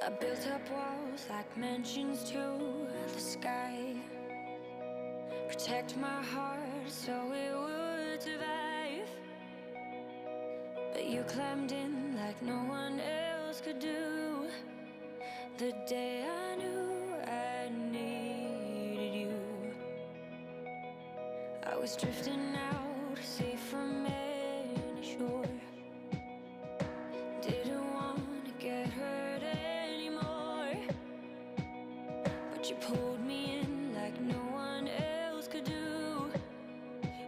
I built up walls like mansions to the sky. Protect my heart so it would survive. But you climbed in like no one else could do. The day I knew I needed you, I was drifting out, safe from any shore. Didn't want to get hurt anymore, but you pulled me in like no one else could do.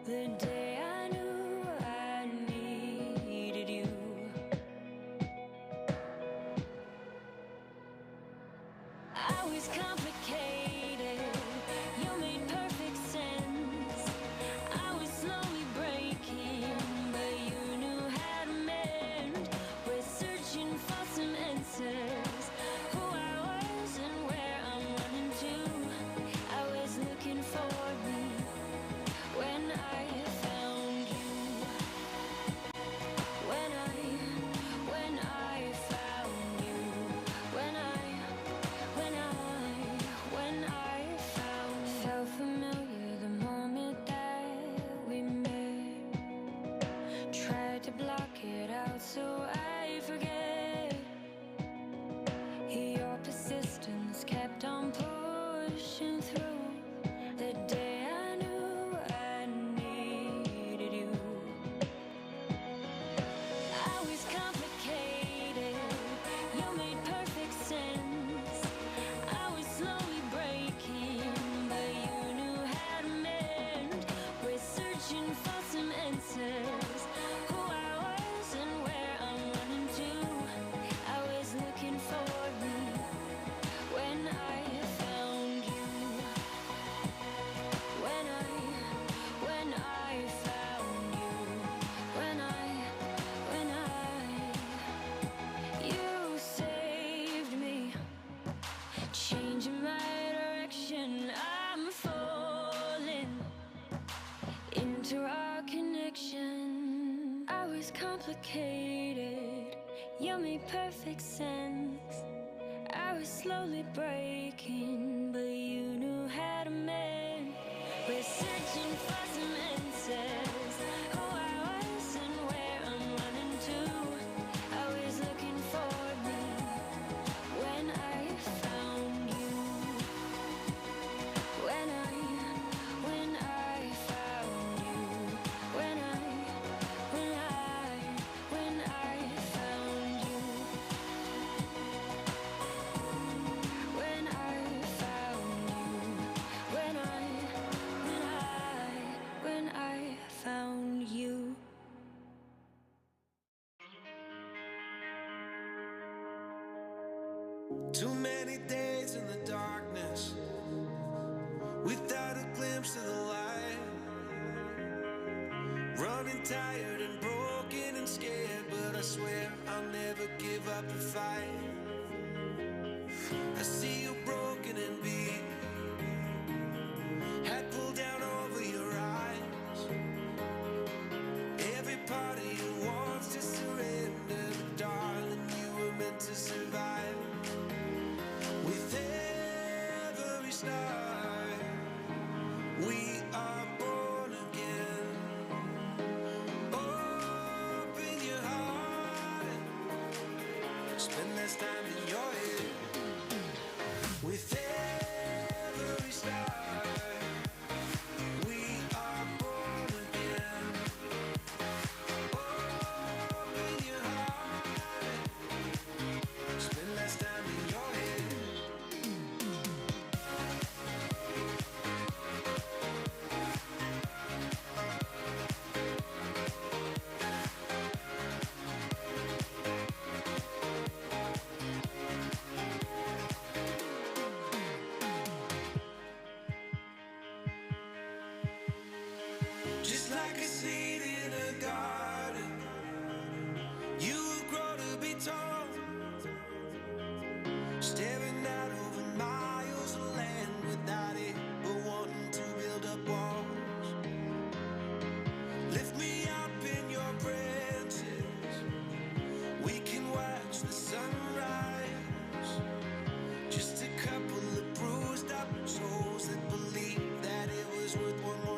The day I knew I needed you. I was complicated, you made perfect sense. I was slowly breaking, but you knew how to mend. We're searching for some answers, who I was and where I'm running to. I was looking for me when I found you. When I found you. When I found. Felt familiar the moment that we met. Tried to block it out so I forget. Your persistence kept on pushing through. The day I knew I needed you. I was complicated, you made perfect sense. I was slowly breaking, but you knew how to mend. We're searching for some answers, who I was and where I'm running to. I was looking for me when I found you. When I found you. You saved me, changing my direction. I'm falling into our connection. I was complicated, you made perfect sense. I was slowly breaking, but you knew how to mend. We're searching for some answers, who I was and where I'm running to. I was looking for me when I found you. When I found you. When I found you. When I found you. When I found you. Too many days in the darkness without a glimpse of the light. Running tired and broken and scared, but I swear I'll never give up the fight. I see you broken and beat, hat pulled down over your eyes. Every part of you wants to surrender, but darling, you were meant to survive. With every start, we are born again. Open your heart, spend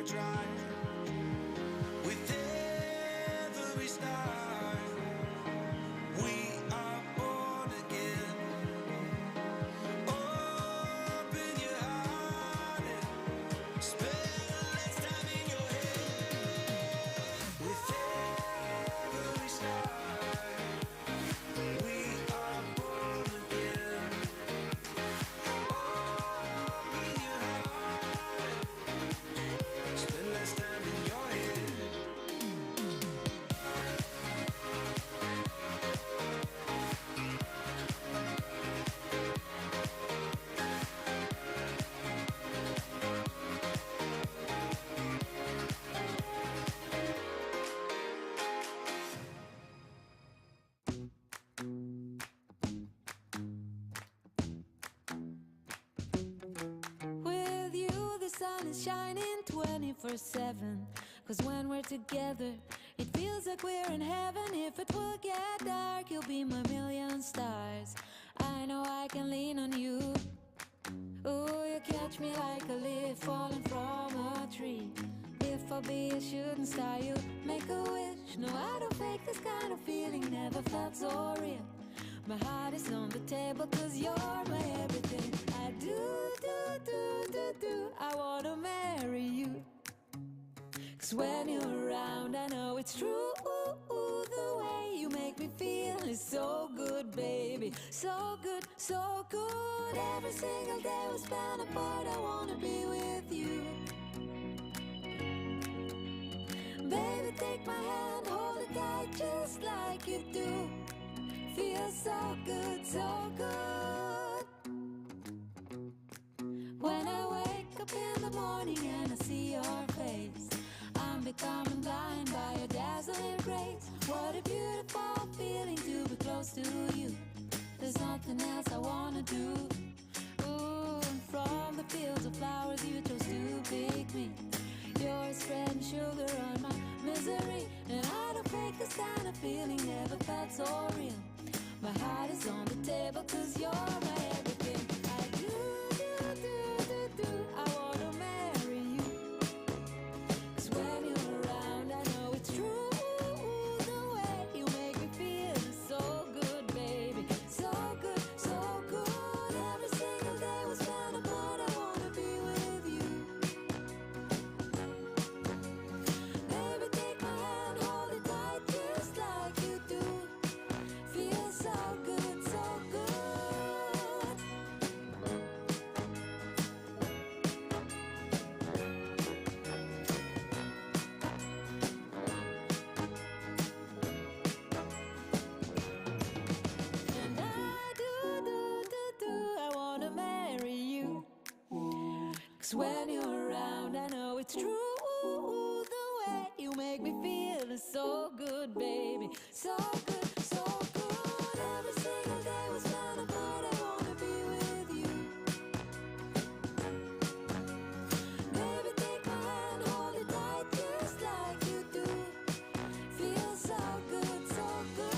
dry. With every star, we are born again. Open your heart and spend less time in your head. With every star, we are born again. Open your heart, spend less time in your head. With you, the sun is shining 24/7. Cause when we're together, it feels like we're in heaven. If it will get dark, you'll be my million stars. I know I can lean on you. Ooh, you catch me like a leaf falling from a tree. If I'll be a shooting star, you make a wish. No, I don't fake this kind of feeling, never felt so real. My heart is on the table cause you're my everything. I do, I wanna marry you. Cause when you're around, I know it's true. The way you make me feel is so good, baby. So good, so good. Every single day we spend apart, I wanna be with you. Baby, take my hand, hold it tight just like you do. Feels so good, so good. When I wake up in the morning and I see your face, I'm becoming blind by your dazzling grace. What a beautiful feeling to be close to you. There's nothing else I wanna do. Ooh, and from the fields of flowers you chose to pick me. You're spreading sugar on my misery. And I don't fake this kind of feeling, never felt so real. My heart is on the table cause you're my everything. I do, I wanna marry you. Cause when you're around, I know it's true. The way you make me feel is so good, baby. So good, so good. Every single day we spend apart, I wanna be with you. Baby, take my hand, hold it tight just like you do. Feels so good, so good. And I do, I wanna marry you. Cause when you're around, I know it's true. The way you make me feel is so good, baby. So good, so good. Every single day we spend apart, I wanna be with you. Baby, take my hand, hold it tight just like you do. Feels so good, so good.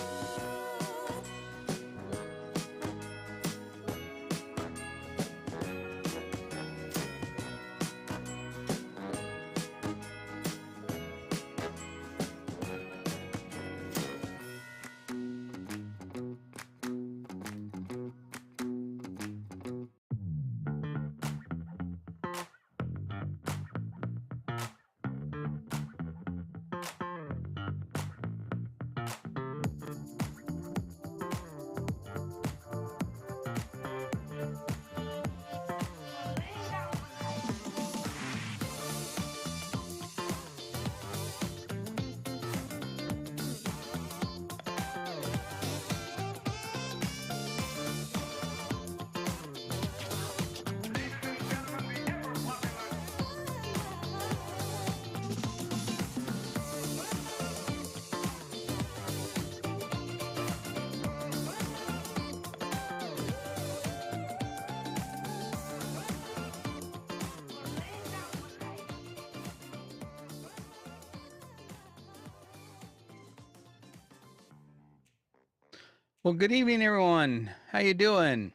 Well, good evening, everyone. How you doing?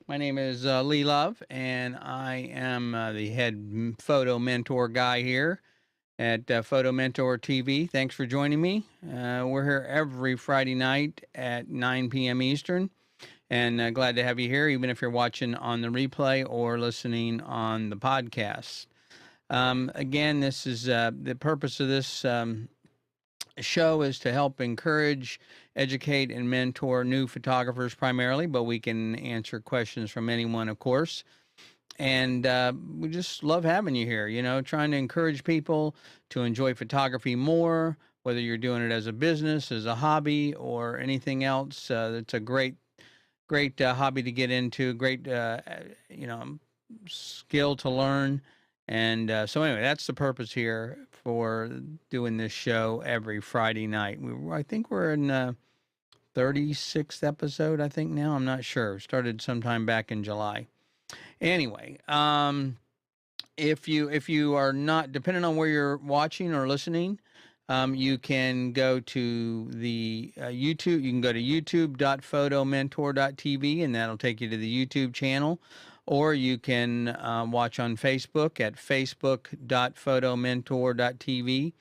My name is Lee Love, and I am the head photo mentor guy here at Photo Mentor TV. Thanks for joining me. We're here every Friday night at 9 p.m. Eastern, and glad to have you here, even if you're watching on the replay or listening on the podcast. Again, this is the purpose of this show is to help encourage, educate, and mentor new photographers primarily, but we can answer questions from anyone, of course. And we just love having you here, trying to encourage people to enjoy photography more, whether you're doing it as a business, as a hobby, or anything else. It's a great hobby to get into, great, skill to learn. And so, anyway, that's the purpose here for doing this show every Friday night. I think we're in 36th episode, I think now. I'm not sure. Started sometime back in July. Anyway, if you are not, depending on where you're watching or listening, you can go to the YouTube. You can go to youtube.photomentor.tv, and that'll take you to the YouTube channel. Or you can watch on Facebook at facebook.photomentor.tv.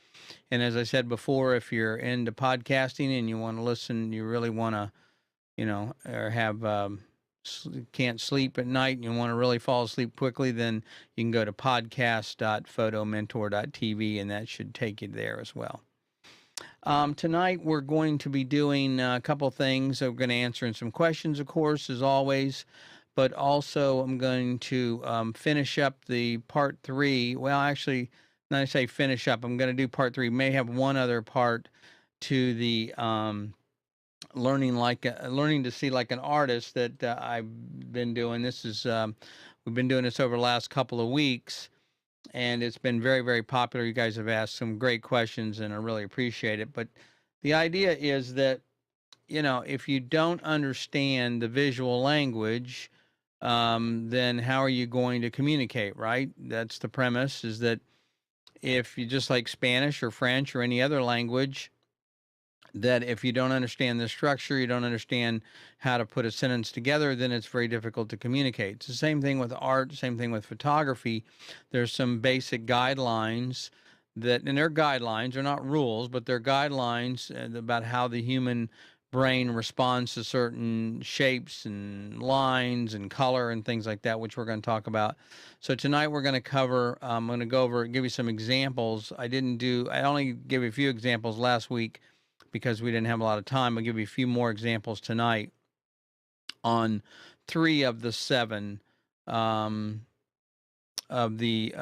And as I said before, if you're into podcasting and you want to listen, you really want to, or have can't sleep at night and you want to really fall asleep quickly, then you can go to podcast.photomentor.tv, and that should take you there as well. Tonight we're going to be doing a couple things. We're going to answer some questions, of course, as always, but also I'm going to finish up the part 3. Well, actually, when I say finish up, I'm going to do part 3. May have one other part to the learning to see like an artist that I've been doing. This is we've been doing this over the last couple of weeks, and it's been very, very popular. You guys have asked some great questions, and I really appreciate it. But the idea is that, if you don't understand the visual language, then how are you going to communicate, right? That's the premise, is that if you just like Spanish or French or any other language, that if you don't understand the structure, you don't understand how to put a sentence together, then it's very difficult to communicate. It's the same thing with art, same thing with photography. There's some basic guidelines and they're guidelines, they're not rules, but they're guidelines about how the human brain responds to certain shapes and lines and color and things like that, which we're going to talk about. So tonight we're going to cover, I'm going to give you some examples. I only gave you a few examples last week because we didn't have a lot of time. I'll give you a few more examples tonight on 3 of the 7 of the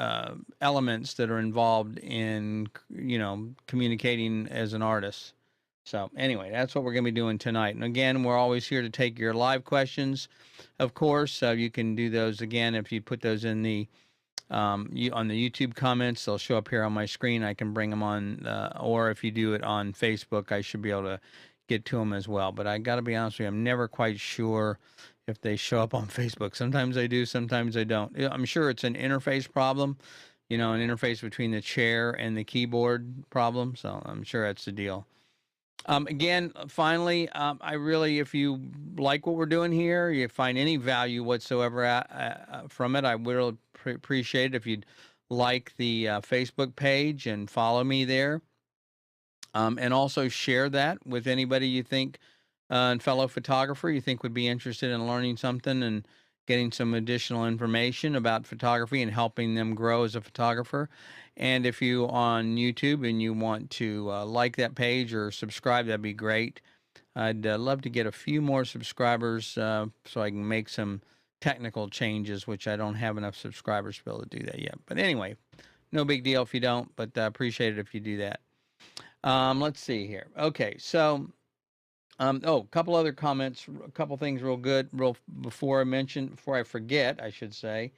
elements that are involved in, communicating as an artist. So anyway, that's what we're going to be doing tonight. And again, we're always here to take your live questions, of course. You can do those again if you put those in the on the YouTube comments. They'll show up here on my screen. I can bring them on, or if you do it on Facebook, I should be able to get to them as well. But I got to be honest with you, I'm never quite sure if they show up on Facebook. Sometimes I do, sometimes I don't. I'm sure it's an interface problem, an interface between the chair and the keyboard problem. So I'm sure that's the deal. Again, finally, if you like what we're doing here, you find any value whatsoever from it, I will appreciate it if you'd like the Facebook page and follow me there. And also share that with anybody you think, fellow photographer you think would be interested in learning something and getting some additional information about photography and helping them grow as a photographer. And if you on YouTube and you want to like that page or subscribe, that'd be great. I'd love to get a few more subscribers so I can make some technical changes, which I don't have enough subscribers to be able to do that yet. But anyway, no big deal if you don't, but I appreciate it if you do that. Let's see here. Okay, so a couple other comments, a couple things before I forget, I should say,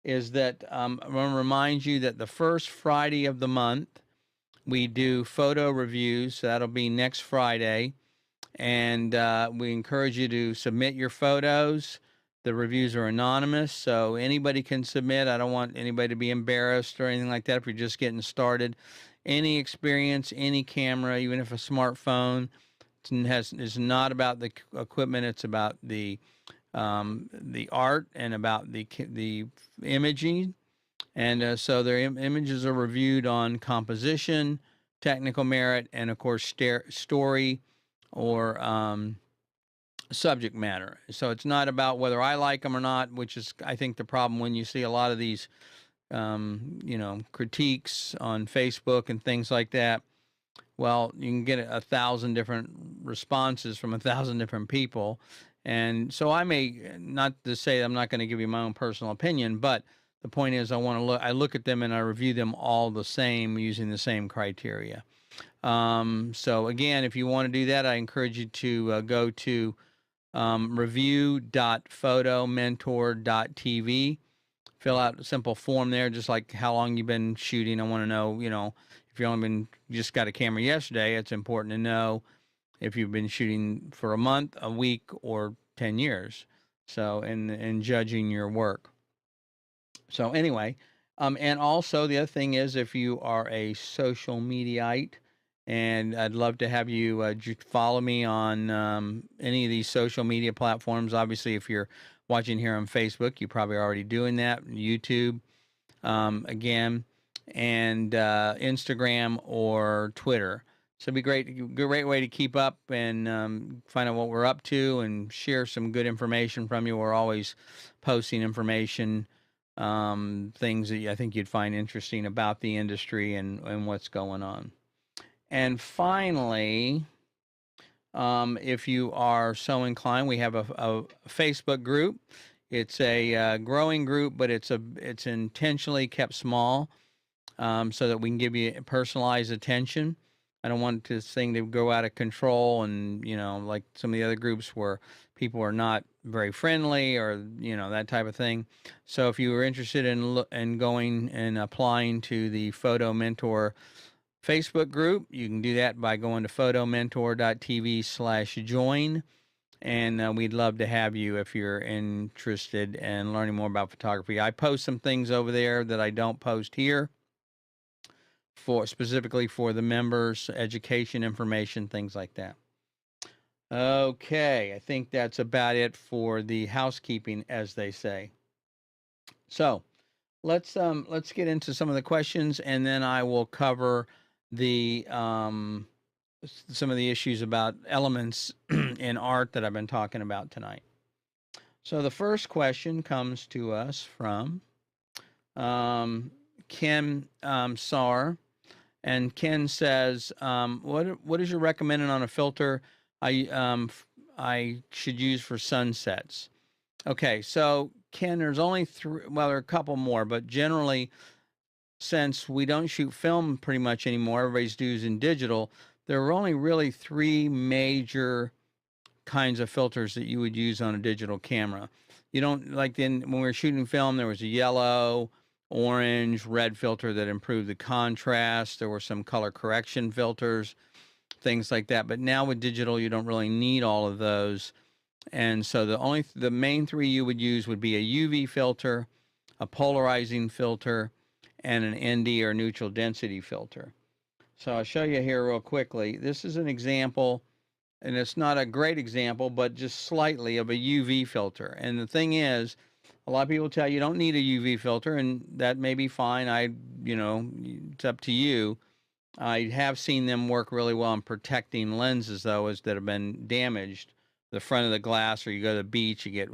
is that I want to remind you that the first Friday of the month, we do photo reviews. So that'll be next Friday. And we encourage you to submit your photos. The reviews are anonymous, so anybody can submit. I don't want anybody to be embarrassed or anything like that if you're just getting started. Any experience, any camera, even if a smartphone, is not about the equipment. It's about the the art and about the imaging. And so their images are reviewed on composition, technical merit, and of course story or subject matter. So it's not about whether I like them or not, which is I think the problem when you see a lot of these critiques on Facebook and things like that. Well, you can get 1,000 different responses from 1,000 different people. And so I may not to say I'm not going to give you my own personal opinion, but the point is I look at them and I review them all the same using the same criteria. So again, if you want to do that, I encourage you to go to review.photomentor.tv. Fill out a simple form there, just like how long you've been shooting. I want to know, if you just got a camera yesterday, it's important to know if you've been shooting for a month, a week, or 10 years. So, in judging your work. So anyway, and also the other thing is if you are a social mediaite, and I'd love to have you follow me on any of these social media platforms. Obviously, if you're watching here on Facebook, you're probably already doing that. YouTube, again, and Instagram or Twitter. So it'd be great way to keep up and find out what we're up to and share some good information from you. We're always posting information, things that I think you'd find interesting about the industry and what's going on. And finally, if you are so inclined, we have a Facebook group. It's a growing group, but it's intentionally kept small so that we can give you personalized attention. I don't want this thing to go out of control and, like some of the other groups where people are not very friendly or, that type of thing. So if you were interested in going and applying to the Photo Mentor Facebook group, you can do that by going to photomentor.tv/join. And we'd love to have you if you're interested in learning more about photography. I post some things over there that I don't post here specifically for the members, education information, things like that. Okay, I think that's about it for the housekeeping, as they say. So let's get into some of the questions, and then I will cover the some of the issues about elements in art that I've been talking about tonight. So the first question comes to us from Ken Saar, and Ken says, "What is your recommended on a filter I should use for sunsets?" Okay, so Ken, there's only three. Well, there are a couple more, but generally, since we don't shoot film pretty much anymore, everybody's using digital. There are only really three major kinds of filters that you would use on a digital camera. You don't like when we were shooting film, there was a yellow, orange, red filter that improved the contrast. There were some color correction filters, things like that. But now with digital, you don't really need all of those. And so the main three you would use would be a UV filter, a polarizing filter, and an ND or neutral density filter. So I'll show you here real quickly. This is an example, and it's not a great example, but just slightly of a UV filter. And the thing is, a lot of people tell you don't need a UV filter, and that may be fine. It's up to you. I have seen them work really well in protecting lenses, though, that have been damaged. The front of the glass, or you go to the beach, you get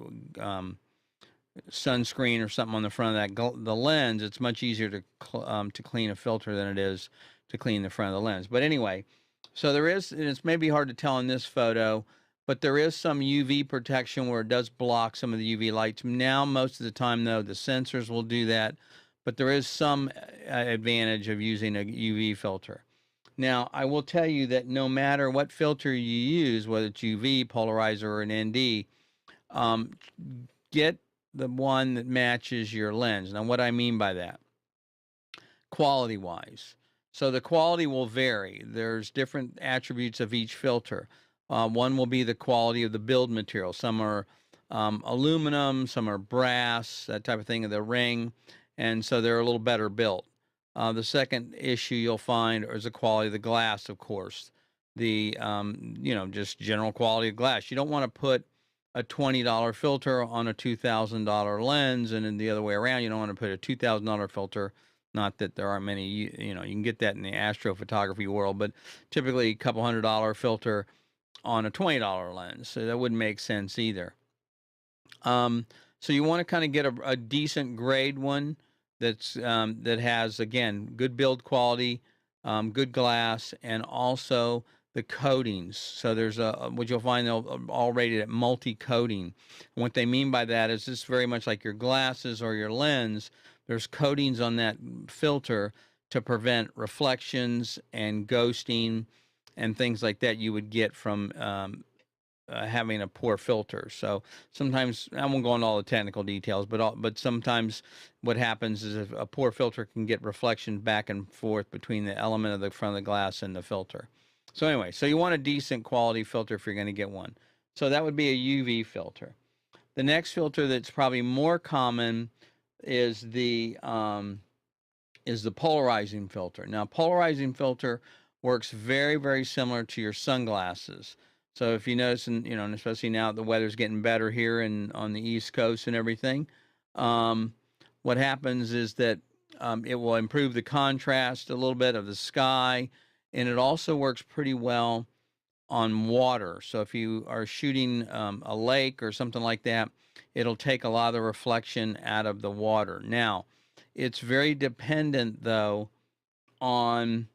sunscreen or something on the front of the lens. It's much easier to clean a filter than it is to clean the front of the lens. But anyway, so there is, and it's maybe hard to tell in this photo, but there is some UV protection where it does block some of the UV lights. Now, most of the time, though, the sensors will do that, but there is some advantage of using a UV filter. Now, I will tell you that no matter what filter you use, whether it's UV, polarizer, or an ND, get the one that matches your lens. Now, what I mean by that, quality-wise. So the quality will vary. There's different attributes of each filter. One will be the quality of the build material. Some are aluminum, some are brass, that type of thing, of the ring, and so they're a little better built. The second issue you'll find is the quality of the glass, of course. The, just general quality of glass. You don't want to put a $20 filter on a $2,000 lens, and then the other way around, you don't want to put a $2,000 filter. Not that there aren't many, you know, you can get that in the astrophotography world, but typically a couple $100 filter on a $20 lens. So that wouldn't make sense either. So you want to kind of get a decent grade one that's that has, again, good build quality, good glass, and also the coatings. So there's what you'll find, they'll all rated at multi-coating. And what they mean by that is this very much like your glasses or your lens. There's coatings on that filter to prevent reflections and ghosting and things like that you would get from having a poor filter. So sometimes, I won't go into all the technical details, but sometimes what happens is if a poor filter can get reflection back and forth between the element of the front of the glass and the filter. So anyway, so you want a decent quality filter if you're going to get one. So that would be a UV filter. The next filter that's probably more common is the polarizing filter. Now, polarizing filter works very, very similar to your sunglasses. So if you notice, and you know, and especially now the weather's getting better here and on the East Coast and everything, what happens is that it will improve the contrast a little bit of the sky, and it also works pretty well on water. So if you are shooting a lake or something like that, it'll take a lot of the reflection out of the water. Now, it's very dependent though on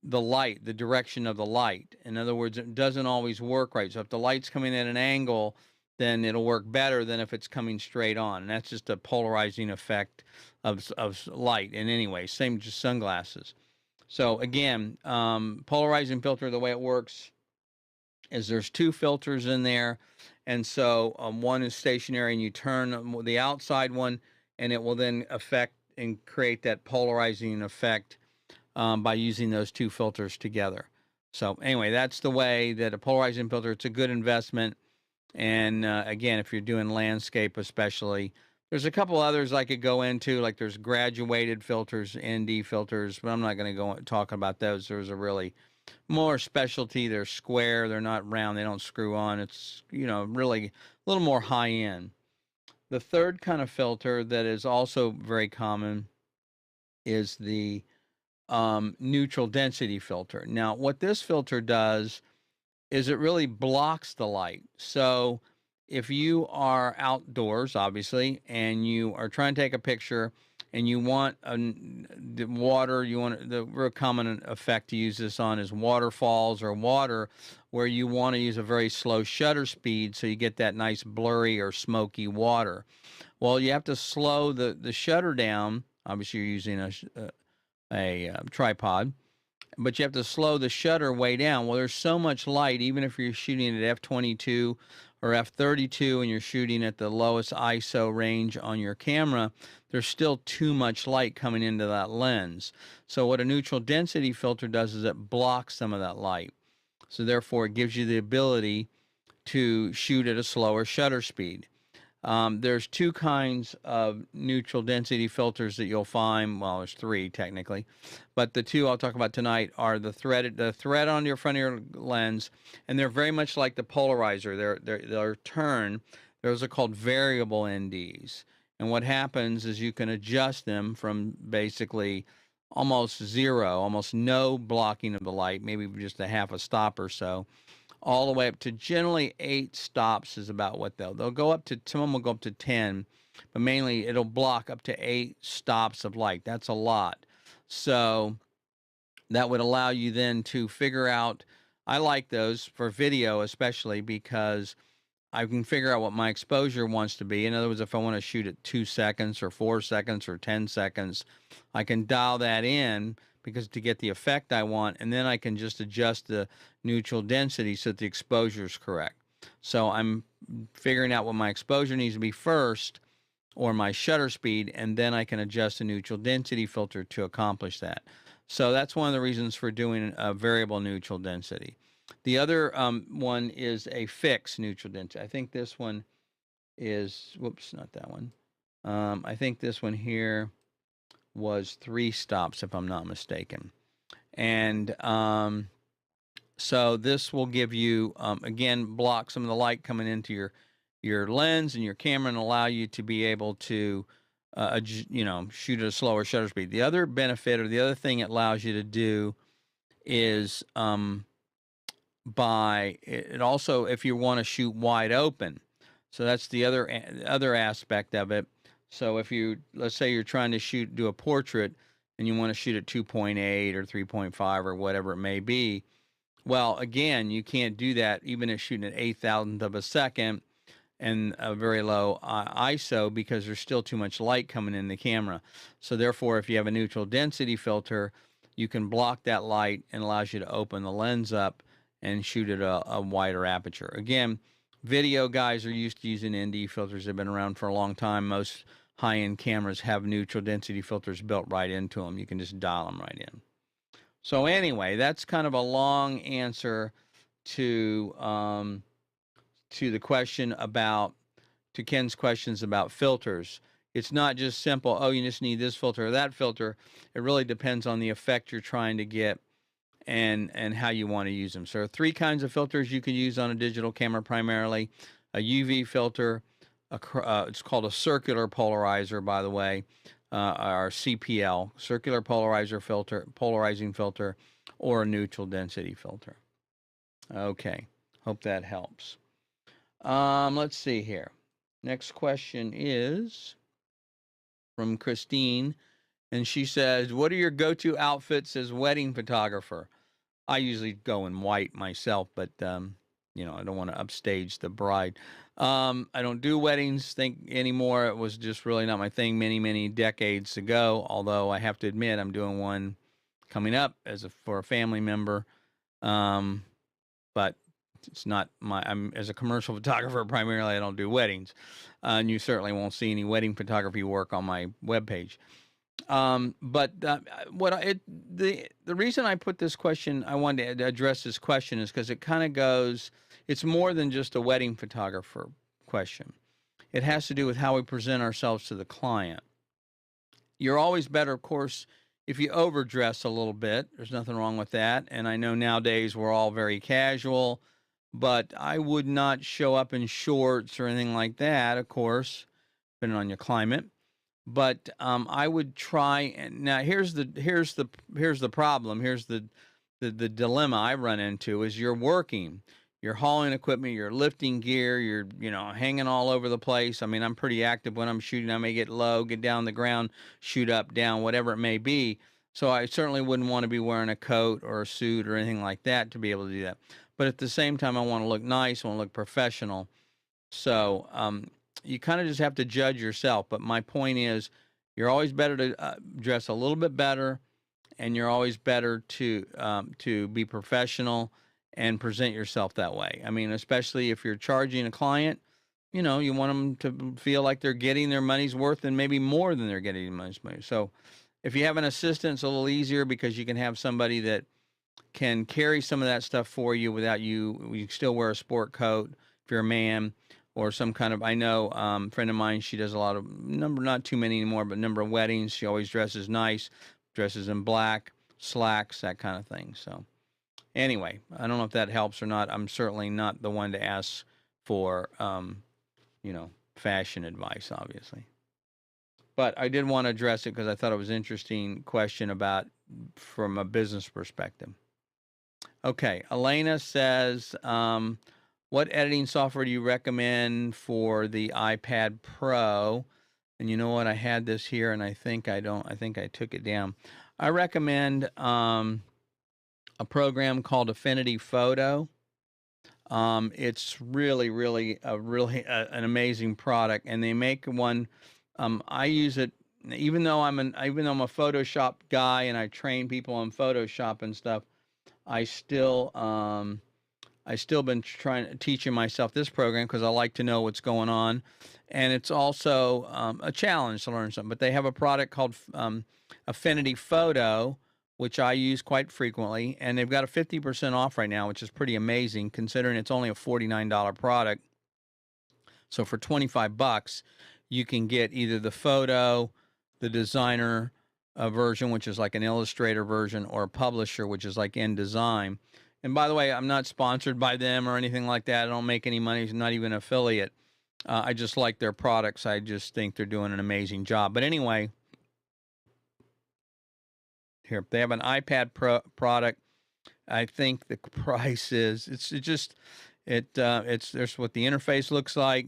the light, the direction of the light. In other words, it doesn't always work right. So if the light's coming at an angle, then it'll work better than if it's coming straight on. And that's just a polarizing effect of light. And anyway, same just sunglasses. So again, polarizing filter, the way it works is there's two filters in there. And so one is stationary, and you turn the outside one, and it will then affect and create that polarizing effect by using those two filters together. So anyway, that's the way that a polarizing filter, it's a good investment. And again, if you're doing landscape especially, there's a couple others I could go into, like there's graduated filters, ND filters, but I'm not going to go talk about those. There's a really more specialty. They're square, they're not round, they don't screw on. It's, you know, really a little more high end. The third kind of filter that is also very common is the neutral density filter. Now, what this filter does is it really blocks the light. So if you are outdoors, obviously, and you are trying to take a picture and you want the water, you want the real common effect to use this on is waterfalls or water, where you want to use a very slow shutter speed so you get that nice blurry or smoky water. Well, you have to slow the shutter down. Obviously, you're using a tripod, but you have to slow the shutter way down. Well, there's so much light, even if you're shooting at f22 or f32 and you're shooting at the lowest ISO range on your camera, there's still too much light coming into that lens. So what a neutral density filter does is it blocks some of that light. So therefore, it gives you the ability to shoot at a slower shutter speed. There's two kinds of neutral density filters that you'll find. Well, there's three technically, but the two I'll talk about tonight are the thread on your front of your lens, and they're very much like the polarizer. They're turned. Those are called variable NDs. And what happens is you can adjust them from basically almost zero, almost no blocking of the light, maybe just a half a stop or so, all the way up to generally 8 stops is about what they'll go up to. Some of them will go up to 10, but mainly it'll block up to 8 stops of light. That's a lot. So that would allow you then to figure out, I like those for video especially because I can figure out what my exposure wants to be. In other words, if I want to shoot at 2 seconds or 4 seconds or 10 seconds, I can dial that in because to get the effect I want, and then I can just adjust the neutral density so that the exposure is correct. So I'm figuring out what my exposure needs to be first, or my shutter speed, and then I can adjust the neutral density filter to accomplish that. So that's one of the reasons for doing a variable neutral density. The other one is a fixed neutral density. I think this one is, whoops, not that one. I think this one here was 3 stops, if I'm not mistaken. And so this will give you, again, block some of the light coming into your lens and your camera and allow you to be able to, shoot at a slower shutter speed. The other benefit, or the other thing it allows you to do, is by it also, if you want to shoot wide open. So that's the other aspect of it. So if you, let's say you're trying to do a portrait and you want to shoot at 2.8 or 3.5 or whatever it may be, well, again, you can't do that even at shooting at 8,000th of a second and a very low ISO, because there's still too much light coming in the camera. So therefore, if you have a neutral density filter, you can block that light and allows you to open the lens up and shoot at a wider aperture. Again, video guys are used to using ND filters. They've been around for a long time. Most high-end cameras have neutral density filters built right into them. You can just dial them right in. So anyway, that's kind of a long answer to the question to Ken's questions about filters. It's not just simple, oh, you just need this filter or that filter. It really depends on the effect you're trying to get and how you want to use them. So there are 3 kinds of filters you can use on a digital camera primarily. A UV filter, it's called a circular polarizer, by the way, or CPL, circular polarizing filter, or a neutral density filter. Okay, hope that helps. Let's see here. Next question is from Christine, and she says, what are your go-to outfits as wedding photographer? I usually go in white myself, but I don't want to upstage the bride. I don't do weddings anymore. It was just really not my thing many decades ago, although I have to admit I'm doing one coming up for a family member. But it's not I'm as a commercial photographer primarily, I don't do weddings. And you certainly won't see any wedding photography work on my webpage. The reason I put this question, I wanted to address this question, is because it kind of goes, it's more than just a wedding photographer question. It has to do with how we present ourselves to the client. You're always better, of course, if you overdress a little bit. There's nothing wrong with that. And I know nowadays we're all very casual, but I would not show up in shorts or anything like that, of course, depending on your climate. But I would try, and now here's the problem. Here's the dilemma I run into is you're working, you're hauling equipment, you're lifting gear, you're hanging all over the place. I mean, I'm pretty active when I'm shooting. I may get low, get down the ground, shoot up, down, whatever it may be. So I certainly wouldn't want to be wearing a coat or a suit or anything like that to be able to do that. But at the same time, I want to look nice, I want to look professional. So you kind of just have to judge yourself. But my point is, you're always better to dress a little bit better, and you're always better to be professional and present yourself that way. I mean, especially if you're charging a client, you want them to feel like they're getting their money's worth and maybe more than they're getting their money's worth. So if you have an assistant, it's a little easier because you can have somebody that can carry some of that stuff for you without you can still wear a sport coat if you're a man, or some kind of, I know a friend of mine, she does a lot of not too many anymore, but number of weddings. She always dresses nice, dresses in black, slacks, that kind of thing. So anyway, I don't know if that helps or not. I'm certainly not the one to ask for, fashion advice, obviously. But I did want to address it because I thought it was an interesting question from a business perspective. Okay, Elena says, what editing software do you recommend for the iPad Pro? And you know what? I had this here, and I think I took it down. I recommend a program called Affinity Photo. It's really an amazing product, and they make one. I use it even though I'm a Photoshop guy and I train people on Photoshop and stuff. I still been teaching myself this program because I like to know what's going on, and it's also a challenge to learn something. But they have a product called Affinity Photo, which I use quite frequently, and they've got a 50% off right now, which is pretty amazing considering it's only a $49 product. So for $25, you can get either the photo, the designer version, which is like an Illustrator version, or a publisher, which is like InDesign. And by the way, I'm not sponsored by them or anything like that. I don't make any money. I'm not even an affiliate. I just like their products. I just think they're doing an amazing job. But anyway, here they have an iPad Pro product. I think the price is it's there's what the interface looks like.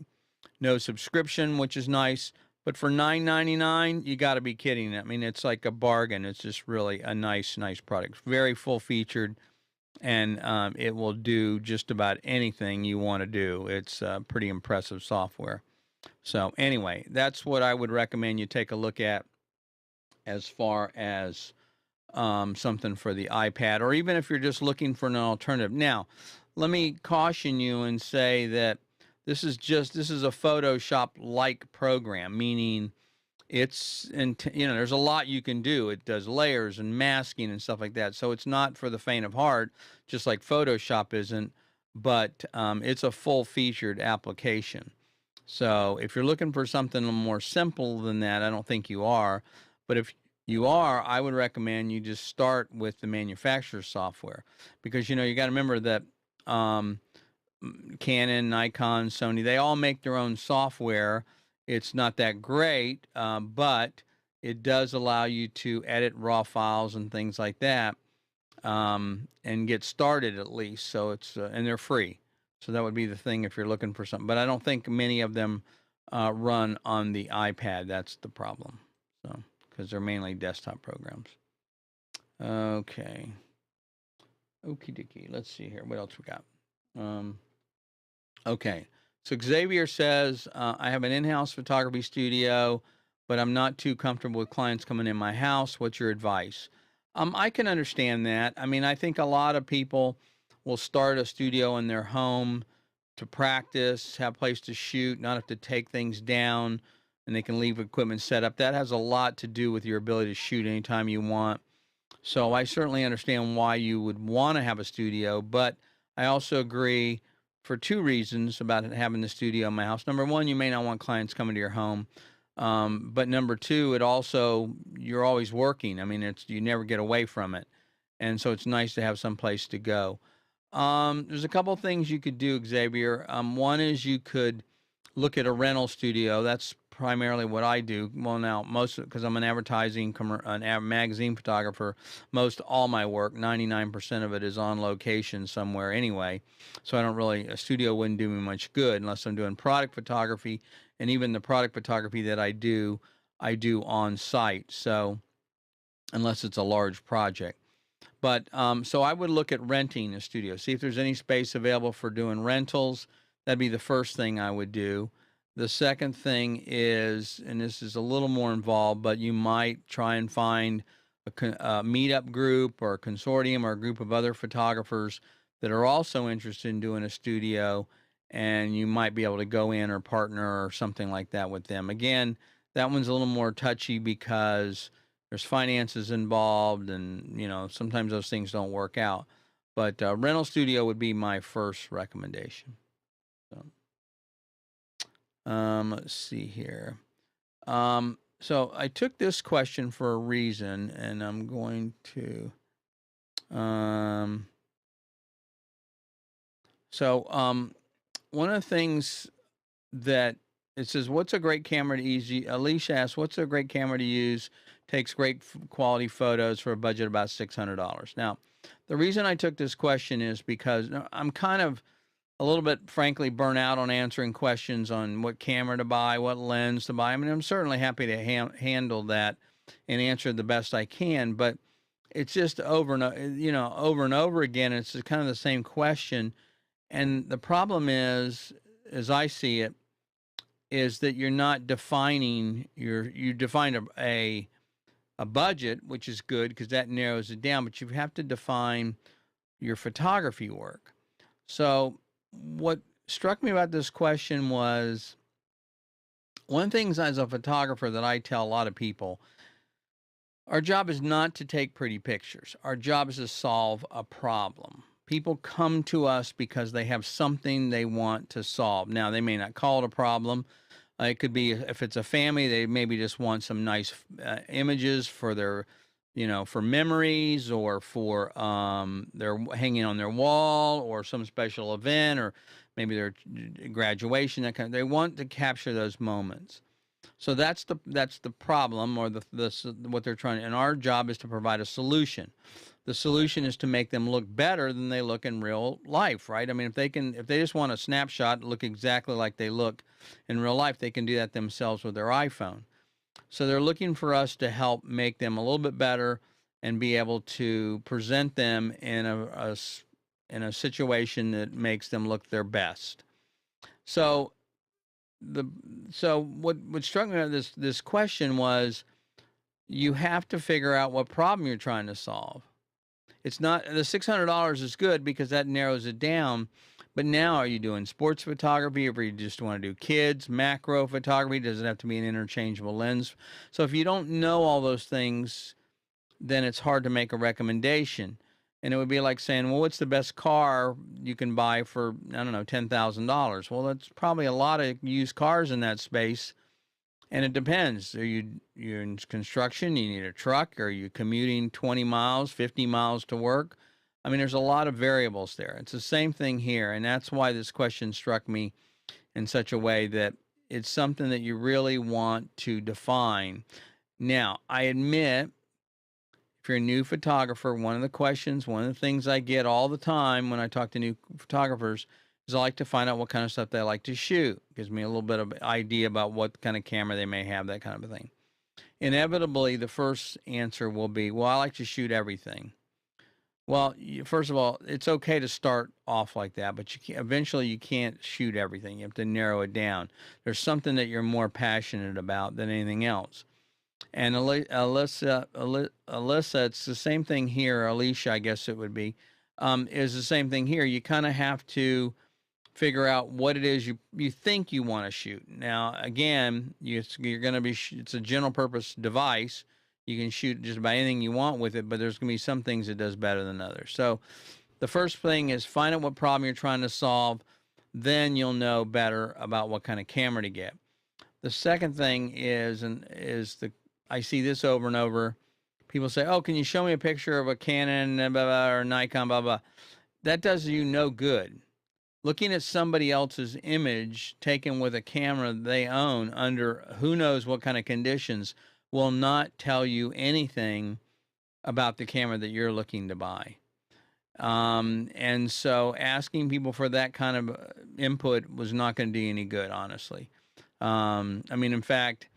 No subscription, which is nice. But for $9.99, you got to be kidding. I mean, it's like a bargain. It's just really a nice product. Very full featured, and it will do just about anything you want to do. It's pretty impressive software. So anyway, that's what I would recommend you take a look at as far as something for the iPad, or even if you're just looking for an alternative. Now, let me caution you and say that this is a Photoshop like program, meaning there's a lot you can do. It does layers and masking and stuff like that. So it's not for the faint of heart, just like Photoshop isn't, but it's a full featured application. So if you're looking for something more simple than that, I don't think you are. But if you are, I would recommend you just start with the manufacturer's software, because you got to remember that Canon, Nikon, Sony, they all make their own software. It's not that great, but it does allow you to edit raw files and things like that, and get started at least. So it's and they're free. So that would be the thing if you're looking for something. But I don't think many of them run on the iPad. That's the problem. So because they're mainly desktop programs. Okay. Okie dokie. Let's see here. What else we got? Okay. So Xavier says, I have an in-house photography studio, but I'm not too comfortable with clients coming in my house. What's your advice? I can understand that. I mean, I think a lot of people will start a studio in their home to practice, have a place to shoot, not have to take things down, and they can leave equipment set up. That has a lot to do with your ability to shoot anytime you want. So I certainly understand why you would want to have a studio, but I also agree for two reasons about having the studio in my house. Number one, you may not want clients coming to your home. But number two, you're always working. I mean, you never get away from it. And so it's nice to have some place to go. There's a couple of things you could do, Xavier. One is you could look at a rental studio. That's primarily what I do. Well, now because I'm an magazine photographer, all my work, 99% of it is on location somewhere anyway. So a studio wouldn't do me much good unless I'm doing product photography, and even the product photography that I do on site. So unless it's a large project. But so I would look at renting a studio, see if there's any space available for doing rentals. That'd be the first thing I would do. The second thing is, and this is a little more involved, but you might try and find a meetup group or a consortium or a group of other photographers that are also interested in doing a studio, and you might be able to go in or partner or something like that with them. Again, that one's a little more touchy because there's finances involved, and sometimes those things don't work out. But rental studio would be my first recommendation. Let's see here. So I took this question for a reason, and I'm going to. One of the things that it says, what's a great camera to use? Alicia asks, what's a great camera to use? Takes great quality photos for a budget of about $600. Now, the reason I took this question is because I'm kind of a little bit, frankly, burnt out on answering questions on what camera to buy, what lens to buy. I mean, I'm certainly happy to handle that and answer the best I can, but it's just over and over again. It's kind of the same question. And the problem is, as I see it, is that you're not defining you defined a budget, which is good because that narrows it down, but you have to define your photography work. So what struck me about this question was, one of the things as a photographer that I tell a lot of people, our job is not to take pretty pictures. Our job is to solve a problem. People come to us because they have something they want to solve. Now, they may not call it a problem. It could be, if it's a family, they maybe just want some nice images for their, for memories, or for they're hanging on their wall, or some special event, or maybe their graduation, that kind of, they want to capture those moments. So that's the problem, or what they're trying. And our job is to provide a solution. The solution is to make them look better than they look in real life, right? I mean, if they just want a snapshot look exactly like they look in real life, they can do that themselves with their iPhone. So they're looking for us to help make them a little bit better and be able to present them in a situation that makes them look their best. So what struck me about this question was, you have to figure out what problem you're trying to solve. It's not, the $600 is good because that narrows it down. But now, are you doing sports photography, or you just want to do kids, macro photography? Does it have to be an interchangeable lens? So if you don't know all those things, then it's hard to make a recommendation. And it would be like saying, well, what's the best car you can buy for, I don't know, $10,000? Well, that's probably a lot of used cars in that space. And it depends. You're in construction, you need a truck, or are you commuting 20 miles, 50 miles to work? I mean, there's a lot of variables there. It's the same thing here. And that's why this question struck me in such a way that it's something that you really want to define. Now, I admit, if you're a new photographer, one of the things I get all the time when I talk to new photographers is I like to find out what kind of stuff they like to shoot. It gives me a little bit of idea about what kind of camera they may have, that kind of a thing. Inevitably, the first answer will be, well, I like to shoot everything. Well, first of all, it's okay to start off like that, but eventually you can't shoot everything. You have to narrow it down. There's something that you're more passionate about than anything else. And Alyssa, it's the same thing here. Alicia, I guess it would be, is the same thing here. You kind of have to figure out what it is you think you want to shoot. Now, again, you're going to be, it's a general purpose device. You can shoot just about anything you want with it, but there's going to be some things it does better than others. So the first thing is find out what problem you're trying to solve. Then you'll know better about what kind of camera to get. The second thing I see this over and over. People say, oh, can you show me a picture of a Canon blah, blah, or Nikon, blah, blah. That does you no good. Looking at somebody else's image taken with a camera they own under who knows what kind of conditions will not tell you anything about the camera that you're looking to buy. And so asking people for that kind of input was not going to do any good, honestly. I mean, in fact,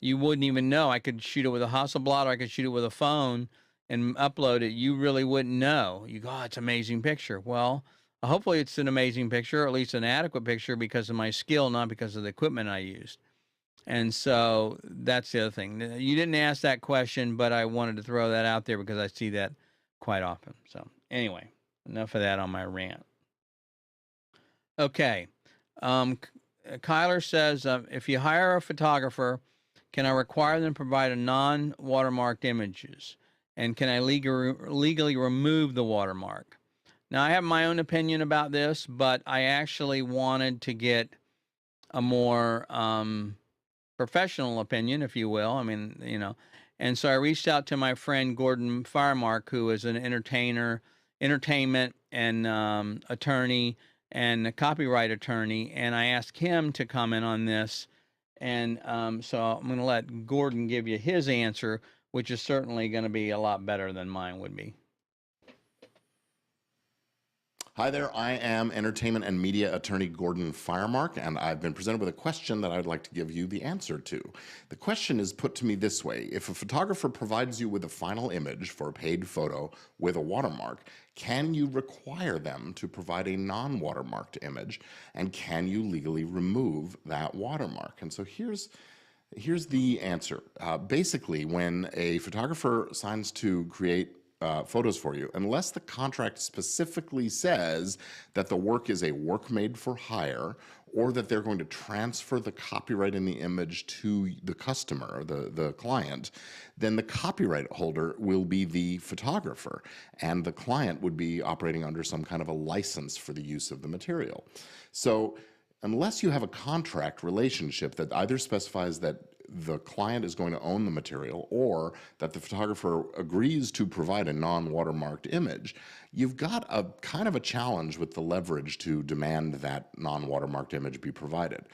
you wouldn't even know. I could shoot it with a Hasselblad, or I could shoot it with a phone and upload it. You really wouldn't know. You go, oh, it's an amazing picture. Well, hopefully it's an amazing picture, or at least an adequate picture because of my skill, not because of the equipment I used. And so that's the other thing. You didn't ask that question, but I wanted to throw that out there because I see that quite often. So anyway, enough of that on my rant. Okay. Kyler says, if you hire a photographer, can I require them to provide a non-watermarked images? And can I legally remove the watermark? Now, I have my own opinion about this, but I actually wanted to get a more professional opinion, if you will. I mean, you know, and so I reached out to my friend Gordon Firemark, who is an entertainment and attorney and a copyright attorney, and I asked him to comment on this. And so I'm going to let Gordon give you his answer, which is certainly going to be a lot better than mine would be. Hi there, I am entertainment and media attorney Gordon Firemark, and I've been presented with a question that I would like to give you the answer to. The question is put to me this way: if a photographer provides you with a final image for a paid photo with a watermark, can you require them to provide a non-watermarked image, and can you legally remove that watermark? And so here's the answer. Basically, when a photographer signs to create photos for you, unless the contract specifically says that the work is a work made for hire, or that they're going to transfer the copyright in the image to the customer, the client, then the copyright holder will be the photographer, and the client would be operating under some kind of a license for the use of the material. So unless you have a contract relationship that either specifies that the client is going to own the material or that the photographer agrees to provide a non-watermarked image, you've got a kind of a challenge with the leverage to demand that non-watermarked image be provided.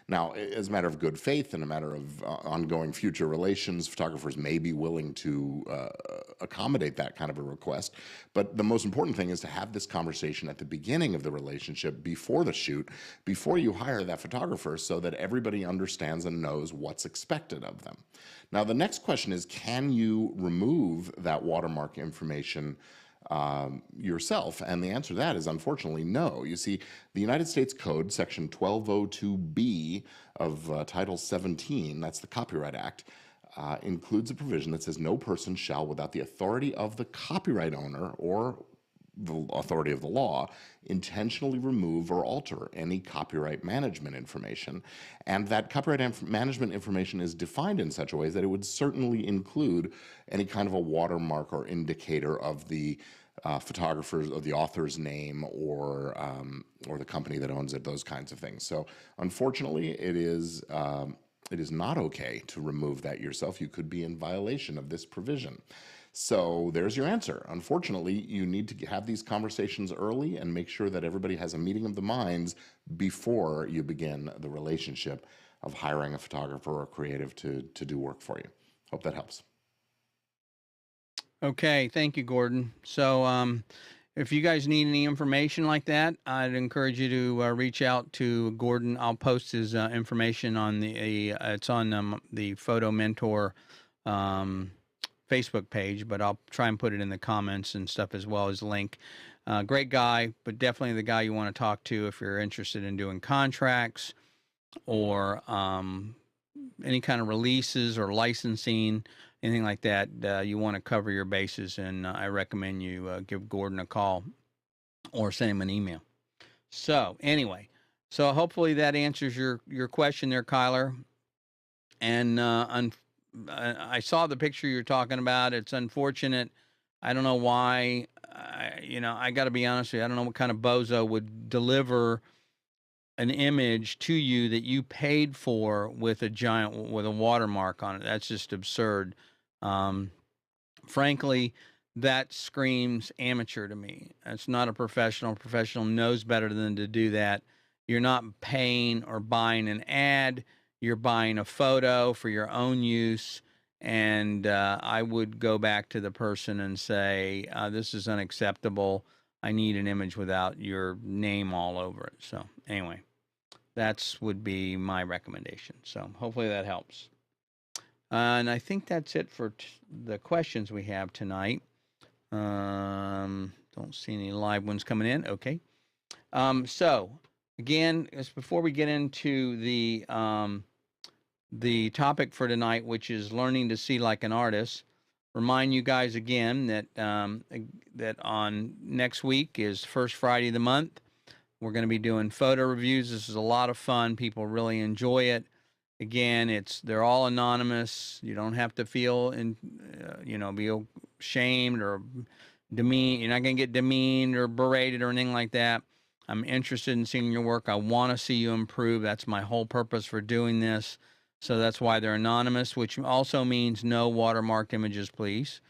Now, as a matter of good faith and a matter of ongoing future relations, photographers may be willing to accommodate that kind of a request. But the most important thing is to have this conversation at the beginning of the relationship, before the shoot, before you hire that photographer, so that everybody understands and knows what's expected of them. Now, the next question is, can you remove that watermark information yourself? And the answer to that is unfortunately no. You see, the United States Code, Section 1202B of Title 17, that's the Copyright Act, includes a provision that says no person shall, without the authority of the copyright owner or the authority of the law, intentionally remove or alter any copyright management information. And that copyright management information is defined in such a way that it would certainly include any kind of a watermark or indicator of the photographer's or the author's name or the company that owns it, those kinds of things. So unfortunately, it is not okay to remove that yourself. You could be in violation of this provision. So there's your answer. Unfortunately, you need to have these conversations early and make sure that everybody has a meeting of the minds before you begin the relationship of hiring a photographer or creative to do work for you. Hope that helps. Okay, thank you, Gordon. So if you guys need any information like that, I'd encourage you to reach out to Gordon. I'll post his information on it's on the Photo Mentor Facebook page, but I'll try and put it in the comments and stuff as well as link. Great guy, but definitely the guy you want to talk to if you're interested in doing contracts or any kind of releases or licensing, anything like that. You want to cover your bases, and I recommend you give Gordon a call or send him an email. So anyway, so hopefully that answers your question there, Kyler. And I saw the picture you're talking about. It's unfortunate. I don't know why. I got to be honest with you. I don't know what kind of bozo would deliver an image to you that you paid for with a watermark on it. That's just absurd. Frankly, that screams amateur to me. That's not a professional. Professional knows better than to do that. You're not paying or buying an ad. You're buying a photo for your own use, and I would go back to the person and say, this is unacceptable. I need an image without your name all over it. So anyway, that's would be my recommendation. So hopefully that helps. And I think that's it for the questions we have tonight. Don't see any live ones coming in. Okay. So again, just before we get into the topic for tonight, which is learning to see like an artist, remind you guys again that that on next week is first Friday of the month. We're going to be doing photo reviews. This is a lot of fun. People really enjoy it. Again, they're all anonymous. You don't have to feel be shamed or demeaned. You're not going to get demeaned or berated or anything like that. I'm interested in seeing your work. I want to see you improve. That's my whole purpose for doing this. So that's why they're anonymous, which also means no watermarked images, please.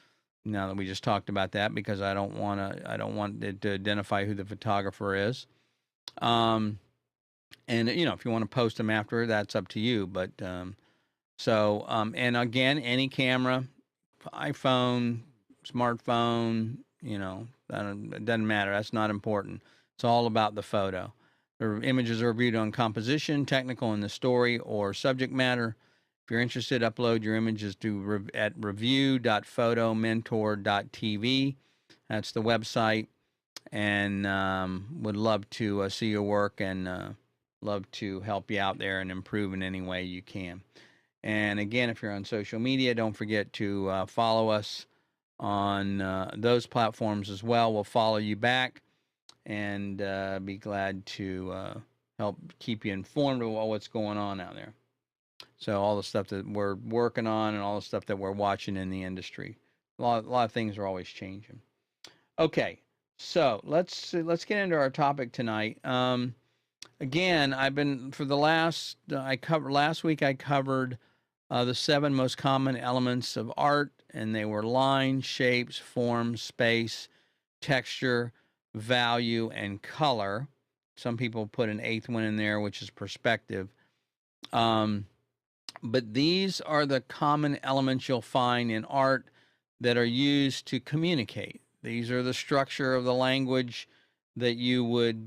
Now that we just talked about that, because I don't want it to identify who the photographer is. And if you want to post them after, that's up to you. But and again, any camera, iPhone, smartphone, it doesn't matter. That's not important. It's all about the photo. The images are reviewed on composition, technical in the story, or subject matter. If you're interested, upload your images at review.photomentor.tv. That's the website, and would love to see your work and love to help you out there and improve in any way you can. And again, if you're on social media, don't forget to follow us on those platforms as well. We'll follow you back and be glad to help keep you informed of what's going on out there. So all the stuff that we're working on and all the stuff that we're watching in the industry. A lot of things are always changing. Okay, so let's get into our topic tonight. Again, last week I covered the 7 most common elements of art, and they were line, shapes, form, space, texture, value, and color. Some people put an 8th one in there, which is perspective. But these are the common elements you'll find in art that are used to communicate. These are the structure of the language that you would,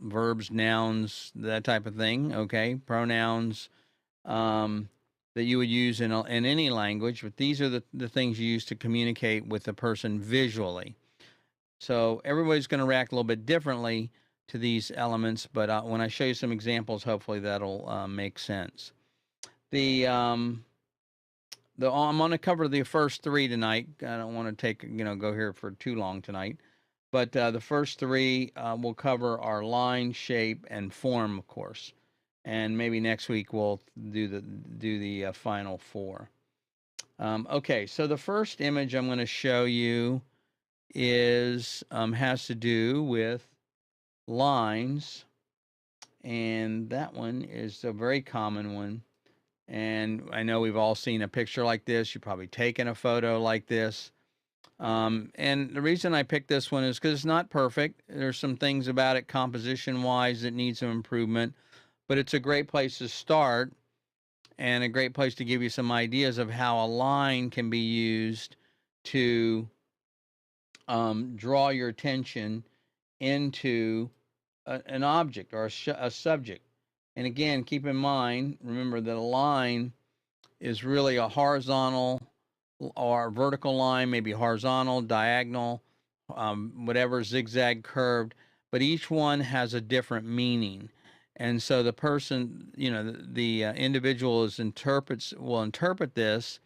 verbs, nouns, that type of thing, okay? Pronouns that you would use in any language, but these are the things you use to communicate with the person visually. So everybody's going to react a little bit differently to these elements, but when I show you some examples, hopefully that'll make sense. I'm going to cover the first 3 tonight. I don't want to go here for too long tonight, but the first 3 we'll cover our line, shape, and form, of course, and maybe next week we'll do the final 4. Okay, so the first image I'm going to show you is has to do with lines, and that one is a very common one. And I know we've all seen a picture like this. You've probably taken a photo like this. And the reason I picked this one is because it's not perfect. There's some things about it composition-wise that need some improvement, but it's a great place to start and a great place to give you some ideas of how a line can be used to draw your attention into an object or a subject. And again, keep in mind, remember that a line is really a horizontal or vertical line, maybe horizontal, diagonal, whatever, zigzag, curved, but each one has a different meaning. And so the person, the individual will interpret this.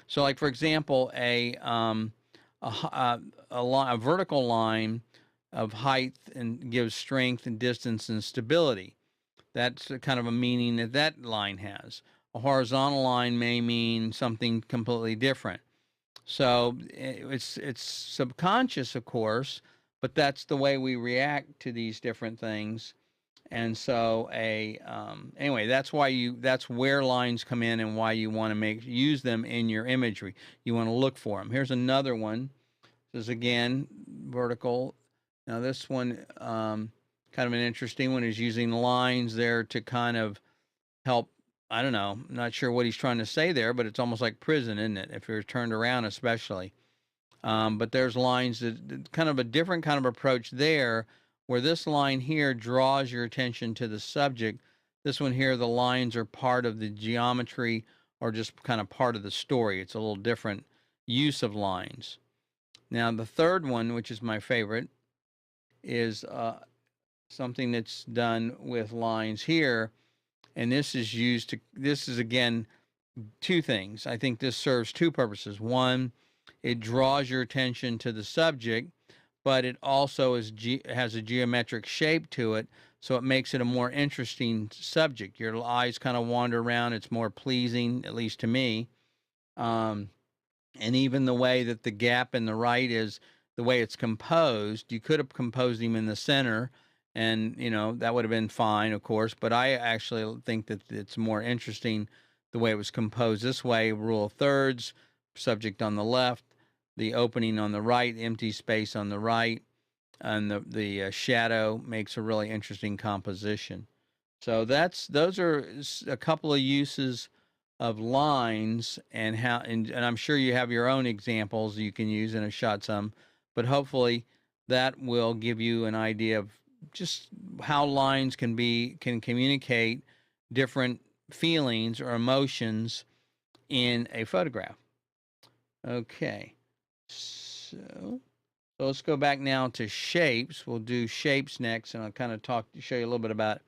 So like, for example, a vertical line of height and gives strength and distance and stability. That's kind of a meaning that line has. A horizontal line may mean something completely different. So it's subconscious, of course, but that's the way we react to these different things. And so anyway, that's where lines come in and why you want to use them in your imagery. You want to look for them. Here's another one. This is again vertical. Now this one, kind of an interesting one, is using lines there to kind of help. I don't know, I'm not sure what he's trying to say there, but it's almost like prison, isn't it? If you're turned around, especially. But there's lines that kind of a different kind of approach there, where this line here draws your attention to the subject. This one here, the lines are part of the geometry or just kind of part of the story. It's a little different use of lines. Now, the third one, which is my favorite, is something that's done with lines here. And this is again, 2 things. I think this serves 2 purposes. One, it draws your attention to the subject, but it also has a geometric shape to it, so it makes it a more interesting subject. Your eyes kind of wander around. It's more pleasing, at least to me. And even the way that the gap in the right is, the way it's composed, you could have composed him in the center, and that would have been fine, of course, but I actually think that it's more interesting the way it was composed this way. Rule of thirds, subject on the left, the opening on the right, empty space on the right, and the shadow makes a really interesting composition. So those are a couple of uses of lines, and I'm sure you have your own examples you can use, and I've shot some, but hopefully that will give you an idea of just how lines can communicate different feelings or emotions in a photograph. Okay, so let's go back now to shapes. We'll do shapes next, and I'll kind of show you a little bit about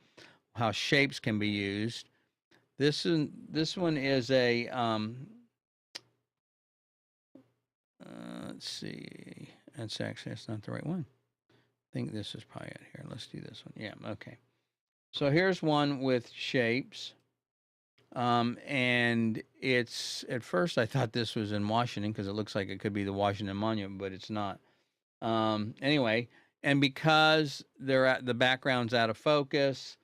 how shapes can be used. This one is a let's see. That's not the right one. I think this is probably it here. Let's do this one. Yeah, okay. So here's one with shapes. And it's, at first I thought this was in Washington because it looks like it could be the Washington Monument, but it's not. Anyway, and because the background's out of focus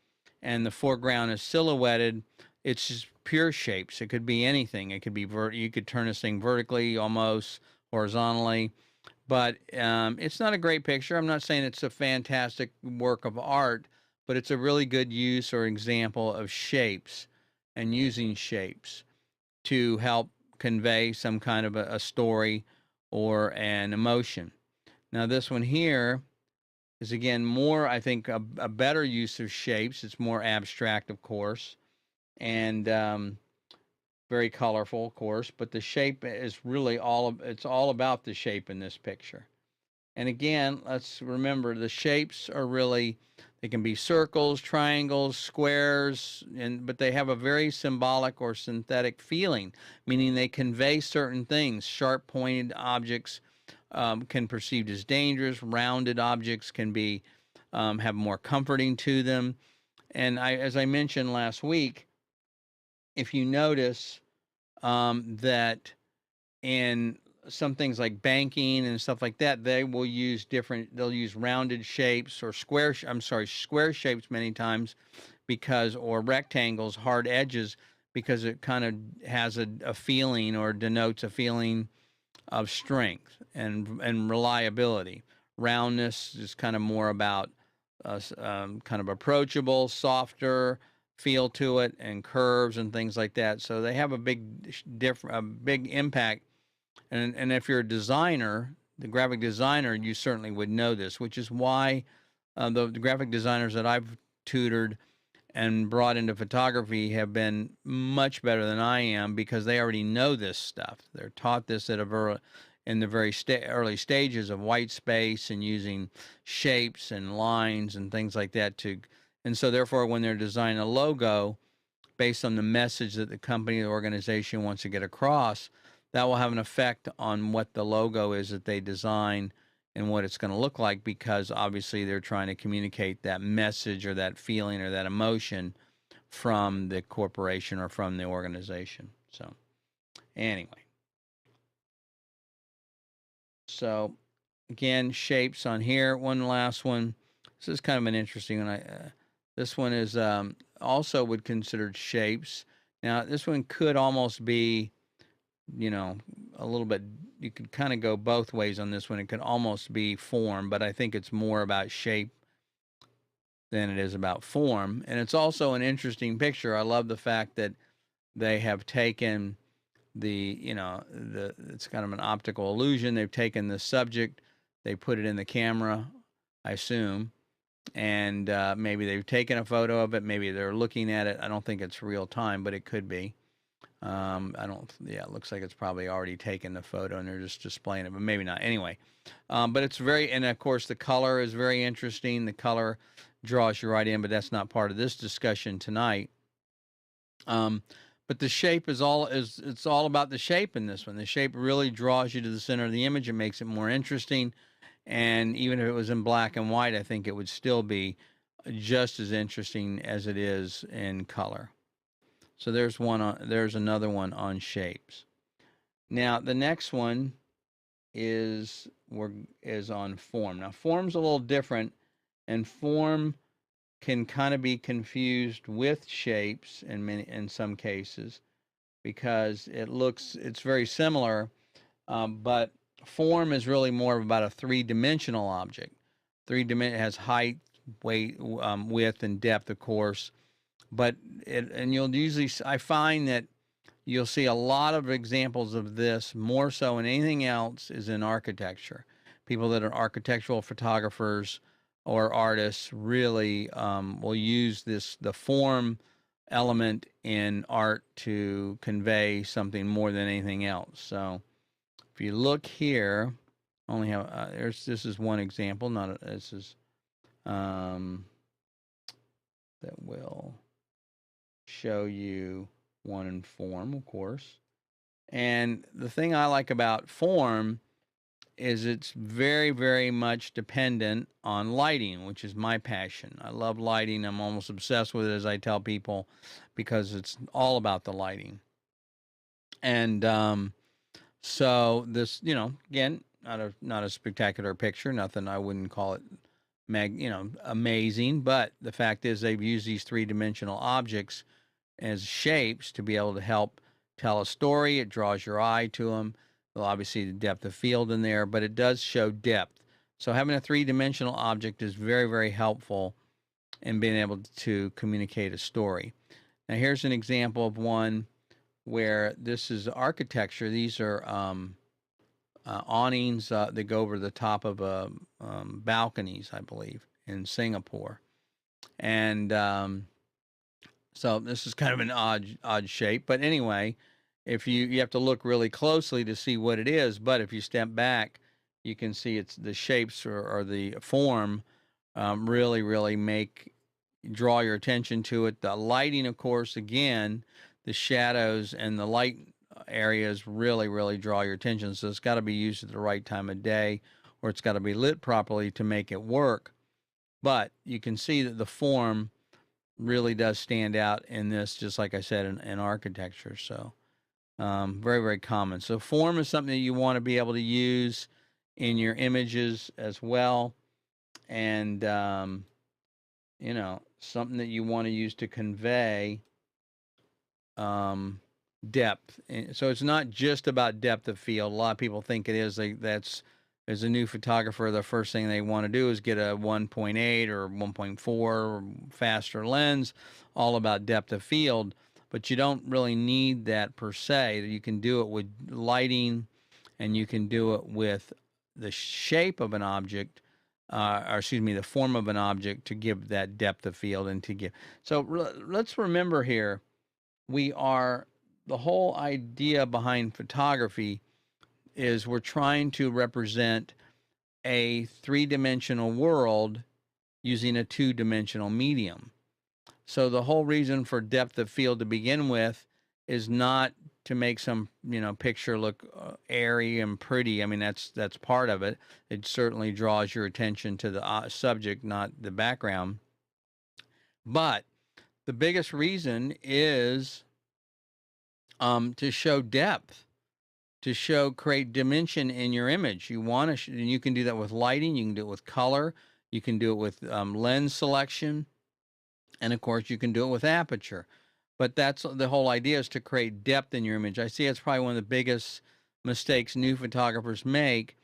and the foreground is silhouetted, it's just pure shapes. It could be anything. It could be you could turn this thing vertically, almost horizontally, but it's not a great picture. I'm not saying it's a fantastic work of art, but it's a really good use or example of shapes and using shapes to help convey some kind of a story or an emotion. Now, this one here is again more, I think, a better use of shapes. It's more abstract, of course, and very colorful, of course, but the shape is really it's all about the shape in this picture. And again, let's remember the shapes are really, they can be circles, triangles, squares, but they have a very symbolic or synthetic feeling, meaning they convey certain things. Sharp pointed objects can perceived as dangerous. Rounded objects can be have more comforting to them. And as I mentioned last week, if you notice that in some things like banking and stuff like that, they will use they'll use rounded shapes or square shapes many times or rectangles, hard edges, because it kind of has a feeling or denotes a feeling of strength and reliability. Roundness is kind of more about kind of approachable, softer feel to it, and curves and things like that. So they have a big impact. And if you're a designer, the graphic designer, you certainly would know this, which is why the graphic designers that I've tutored and brought into photography have been much better than I am, because they already know this stuff. They're taught this in the very early stages of white space and using shapes and lines and things like that and so therefore when they're designing a logo based on the message that the company or organization wants to get across, that will have an effect on what the logo is that they design and what it's going to look like, because obviously they're trying to communicate that message or that feeling or that emotion from the corporation or from the organization. So anyway, so again, shapes on here. One last one. This is kind of an interesting one. This one is also would considered shapes. Now this one could almost be, a little bit, you could kind of go both ways on this one. It could almost be form, but I think it's more about shape than it is about form. And it's also an interesting picture. I love the fact that they have taken it's kind of an optical illusion. They've taken the subject, they put it in the camera, I assume, and maybe they've taken a photo of it. Maybe they're looking at it. I don't think it's real time, but it could be. It looks like it's probably already taken the photo and they're just displaying it, but maybe not. Anyway, but it's and of course the color is very interesting. The color draws you right in, but that's not part of this discussion tonight. But the shape it's all about the shape in this one. The shape really draws you to the center of the image. It makes it more interesting. And even if it was in black and white, I think it would still be just as interesting as it is in color. So there's another one on shapes. Now the next one is on form. Now form's a little different, and form can kind of be confused with shapes in some cases, because it's very similar, but form is really more about a three-dimensional object. It has height, weight, width, and depth, of course. But I find that you'll see a lot of examples of this, more so than anything else, is in architecture. People that are architectural photographers or artists really will use the form element in art to convey something more than anything else. So if you look here, only have this is one example. This is that will show you one in form, of course. And the thing I like about form is it's very, very much dependent on lighting, which is my passion. I love lighting. I'm almost obsessed with it, as I tell people, because it's all about the lighting. And so this, again, not a spectacular picture, nothing, I wouldn't call it amazing, but the fact is they've used these three-dimensional objects as shapes to be able to help tell a story. It draws your eye to them. Well, obviously the depth of field in there, but it does show depth. So having a three-dimensional object is very, very helpful in being able to communicate a story. Now here's an example of one where this is architecture. These are awnings that go over the top of balconies, I believe, in Singapore. And so this is kind of an odd shape. But anyway, if you have to look really closely to see what it is. But if you step back, you can see it's the shapes or the form really draw your attention to it. The lighting, of course, again, the shadows and the light areas really draw your attention. So it's got to be used at the right time of day, or it's got to be lit properly to make it work. But you can see that the form really does stand out in this, just like I said, in architecture. So very common. So form is something that you want to be able to use in your images as well. And, you know, something that you want to use to convey depth. So it's not just about depth of field. A lot of people think it is. As a new photographer, the first thing they want to do is get a 1.8 or 1.4 faster lens, all about depth of field. But you don't really need that per se. You can do it with lighting, and you can do it with the shape of an object, the form of an object, to give that depth of field and to give. So let's remember here, the whole idea behind photography is we're trying to represent a three-dimensional world using a two-dimensional medium. So the whole reason for depth of field to begin with is not to make some, picture look airy and pretty. I mean, that's part of it. It certainly draws your attention to the subject, not the background. But the biggest reason is to show depth, to create dimension in your image. You want to, and you can do that with lighting. You can do it with color. You can do it with lens selection. And of course, you can do it with aperture. But that's the whole idea, is to create depth in your image. I see it's probably one of the biggest mistakes new photographers make,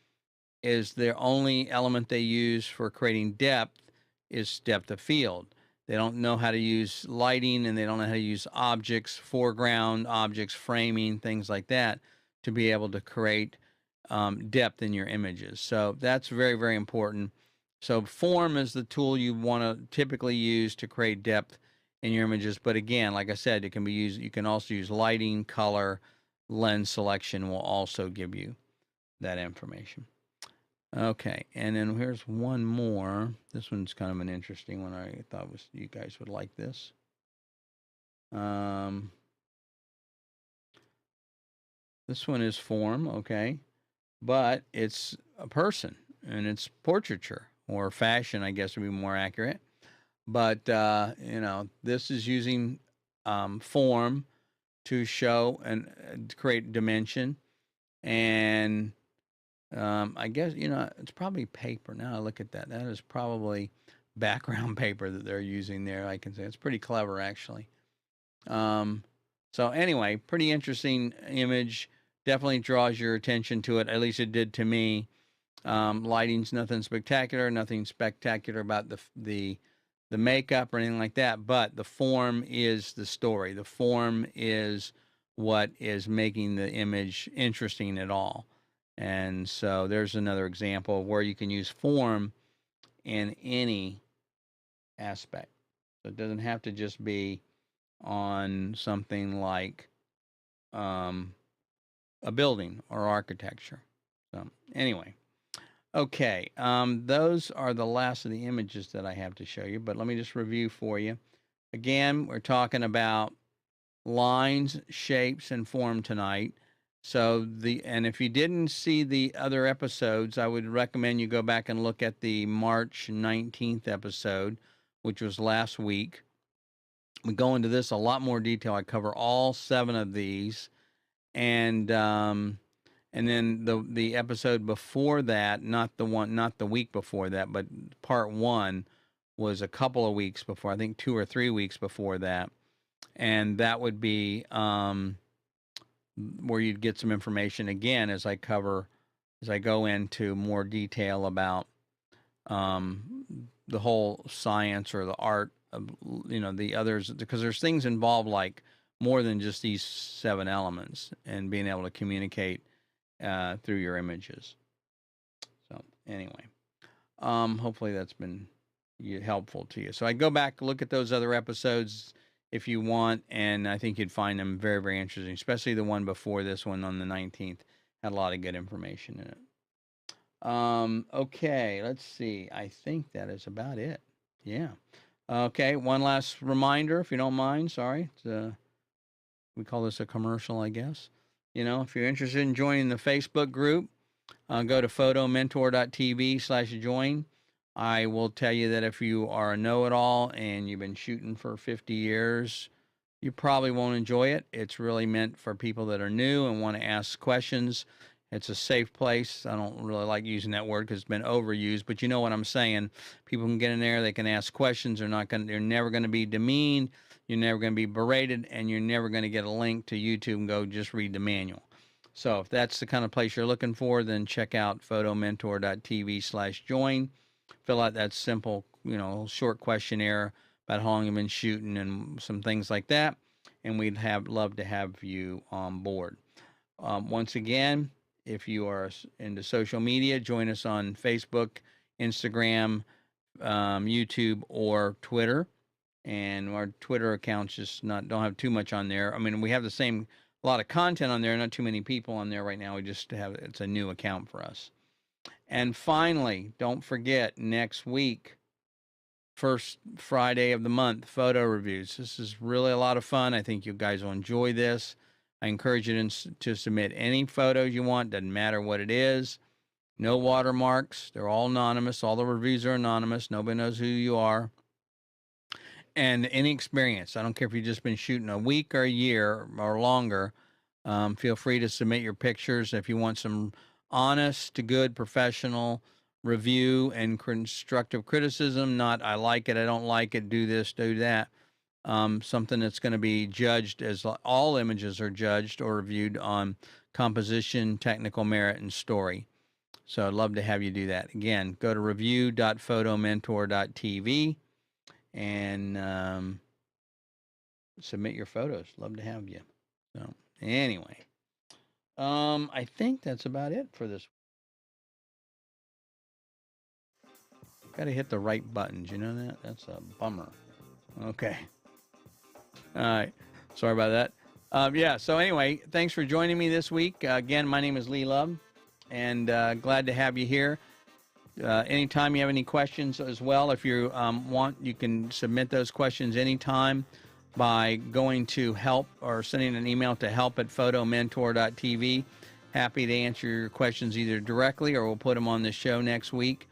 is the only element they use for creating depth is depth of field. They don't know how to use lighting, and they don't know how to use objects, foreground objects, framing, things like that, to be able to create depth in your images. So that's very important. So form is the tool you want to typically use to create depth in your images. But again, like I said, it can be used. You can also use lighting, color, lens selection will also give you that information. Okay, and then here's one more. This one's kind of an interesting one. I thought you guys would like this. This one is form, okay, but it's a person, and it's portraiture, or fashion, I guess would be more accurate. But this is using form to show and create dimension. And I guess, it's probably paper. Now I look at that. That is probably background paper that they're using there. I can say it's pretty clever, actually. So anyway, pretty interesting image. Definitely draws your attention to it. At least it did to me. Lighting's nothing spectacular about the makeup or anything like that, but the form is the story. The form is what is making the image interesting at all. And so there's another example of where you can use form in any aspect. So it doesn't have to just be on something like a building or architecture. So anyway. Okay, those are the last of the images that I have to show you, but let me just review for you. Again, we're talking about lines, shapes, and form tonight. So and if you didn't see the other episodes, I would recommend you go back and look at the March 19th episode, which was last week. We go into this a lot more detail. I cover all 7 of these, and then the episode before that, not the week before that, but part 1 was a couple of weeks before, I think 2 or 3 weeks before that. and that would be where you'd get some information again as I go into more detail about the whole science or the art of, the others, because there's things involved like more than just these 7 elements and being able to communicate through your images. So anyway, hopefully that's been helpful to you. So I go back, look at those other episodes if you want, and I think you'd find them very, very interesting, especially the one before this one on the 19th. Had a lot of good information in it. Okay, let's see. I think that is about it. Yeah. Okay, one last reminder, if you don't mind. Sorry. We call this a commercial, I guess. If you're interested in joining the Facebook group, go to photomentor.tv/join. I will tell you that if you are a know-it-all and you've been shooting for 50 years, you probably won't enjoy it. It's really meant for people that are new and want to ask questions. It's a safe place. I don't really like using that word because it's been overused, but you know what I'm saying. People can get in there. They can ask questions. They're never going to be demeaned. You're never going to be berated, and you're never going to get a link to YouTube and go just read the manual. So if that's the kind of place you're looking for, then check out photomentor.tv/join. Fill out that simple, short questionnaire about how long you've been shooting and some things like that. And we'd love to have you on board. Once again, if you are into social media, join us on Facebook, Instagram, YouTube, or Twitter. And our Twitter accounts just don't have too much on there. I mean, we have a lot of content on there, not too many people on there right now. It's a new account for us. And finally, don't forget, next week, first Friday of the month, photo reviews. This is really a lot of fun. I think you guys will enjoy this. I encourage you to submit any photos you want. Doesn't matter what it is. No watermarks. They're all anonymous. All the reviews are anonymous. Nobody knows who you are. And any experience. I don't care if you've just been shooting a week or a year or longer. Feel free to submit your pictures. If you want some honest to good professional review and constructive criticism, not I like it, I don't like it, do this, do that. Something that's going to be judged as all images are judged or reviewed on composition, technical merit, and story. So I'd love to have you do that. Again, go to review.photomentor.tv and submit your photos. Love to have you. So anyway, I think that's about it for this. Got to hit the right buttons. You know that? That's a bummer. Okay. All right. Sorry about that. Yeah. So anyway, thanks for joining me this week. Again, my name is Lee Love, and glad to have you here. Anytime you have any questions as well, if you want, you can submit those questions anytime by going to help or sending an email to help@photomentor.tv. Happy to answer your questions either directly or we'll put them on the show next week.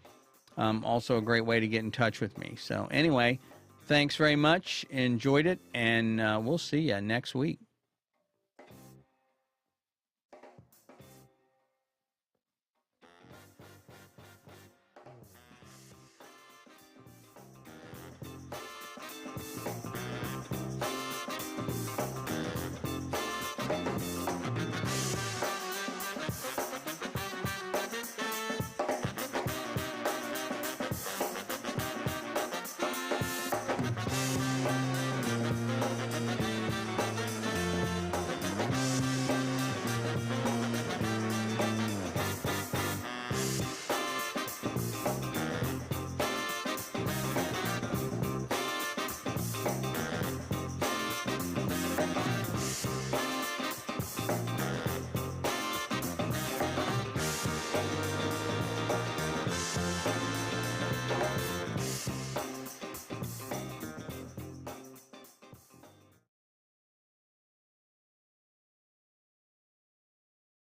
Also a great way to get in touch with me. So anyway, thanks very much. Enjoyed it, and we'll see you next week.